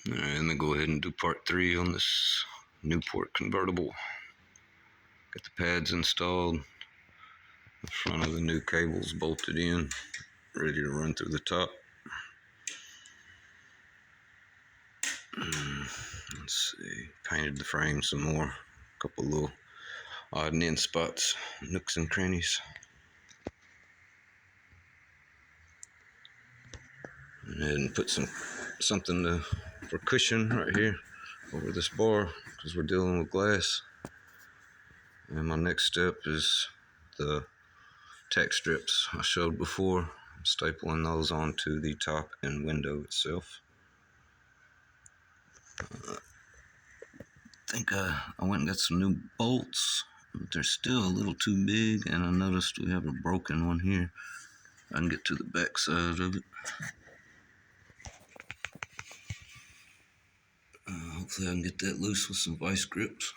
Alright, let me go ahead and do part 3 on this Newport convertible. Got the pads installed, the front of the new cables bolted in, ready to run through the top. Let's see, painted the frame some more, a couple little odd and end spots, nooks and crannies. And put something for cushion right here over this bar because we're dealing with glass. And my next step is the tack strips I showed before. I'm stapling those onto the top and window itself. I think I went and got some new bolts, but they're still a little too big, and I noticed we have a broken one here. I can get to the back side of it. Hopefully I can get that loose with some vice grips.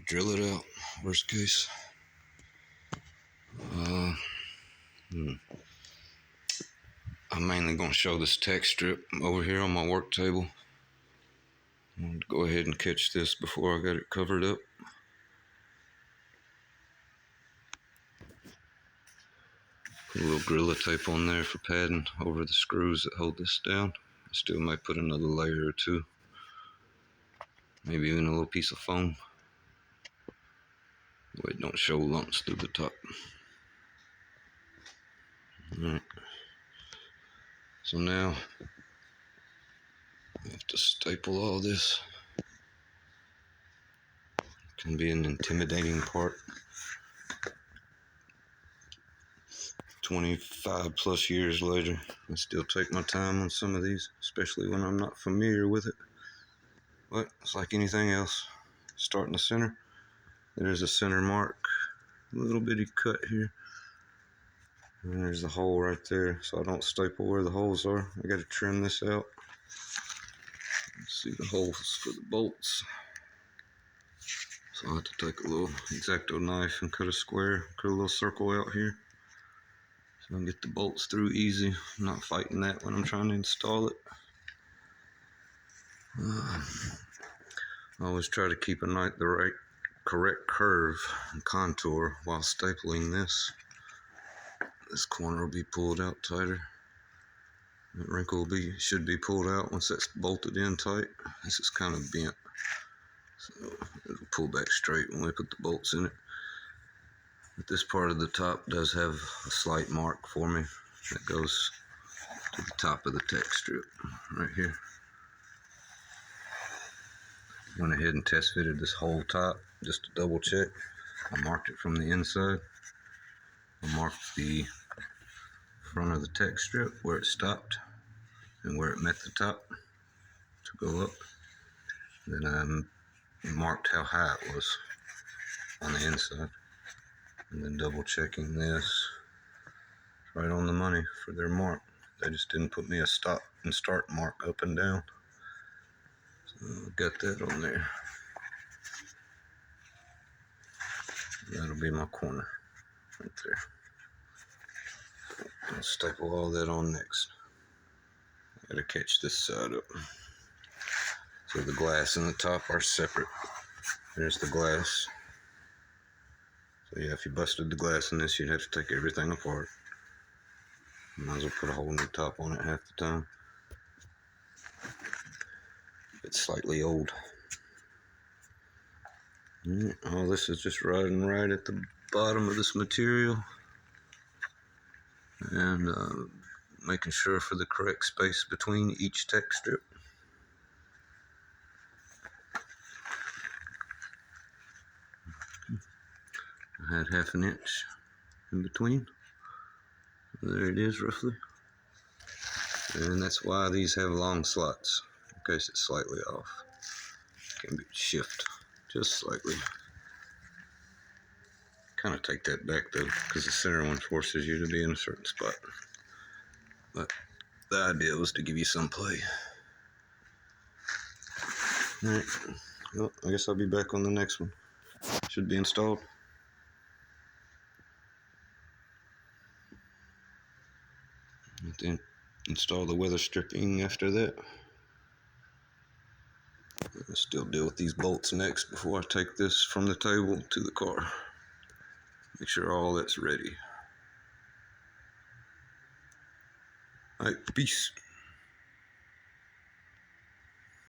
Drill it out, worst case. I'm mainly going to show this tack strip over here on my work table. I'm going to go ahead and catch this before I got it covered up. Put a little Gorilla tape on there for padding over the screws that hold this down. I still might put another layer or two. Maybe even a little piece of foam. That way it don't show lumps through the top. Alright. So now I have to staple all this. It can be an intimidating part. 25 plus years later, I still take my time on some of these, especially when I'm not familiar with it. But it's like anything else. Start in the center. There's a center mark, a little bitty cut here. And there's the hole right there, so I don't staple where the holes are. I got to trim this out. Let's see the holes for the bolts. So I have to take a little X-Acto knife and cut a square, cut a little circle out here. So I can get the bolts through easy. I'm not fighting that when I'm trying to install it. I always try to keep the correct curve and contour while stapling this. This corner will be pulled out tighter. That wrinkle should be pulled out once that's bolted in tight. This is kind of bent, so it'll pull back straight when we put the bolts in it. But this part of the top does have a slight mark for me that goes to the top of the tack strip right here. Went ahead and test fitted this whole top just to double check. I marked it from the inside. I marked the front of the tack strip where it stopped and where it met the top to go up. Then I marked how high it was on the inside, and then double checking this right on the money for their mark. They just didn't put me a stop and start mark up and down, so got that on there. That'll be my corner right there. I'll staple all that on next. I gotta catch this side up. So the glass and the top are separate. There's the glass. So yeah, if you busted the glass in this, you'd have to take everything apart. Might as well put a whole new top on it half the time. It's slightly old. All this is just riding right at the bottom of this material. And making sure for the correct space between each tack strip. I had half an inch in between. There it is roughly. And that's why these have long slots, in case it's slightly off. Can be shift just slightly. Kind of take that back though, because the center one forces you to be in a certain spot. But the idea was to give you some play. Alright, well, I guess I'll be back on the next one. Should be installed. Then install the weather stripping after that. I'll still deal with these bolts next before I take this from the table to the car. Make sure all that's ready. All right, peace.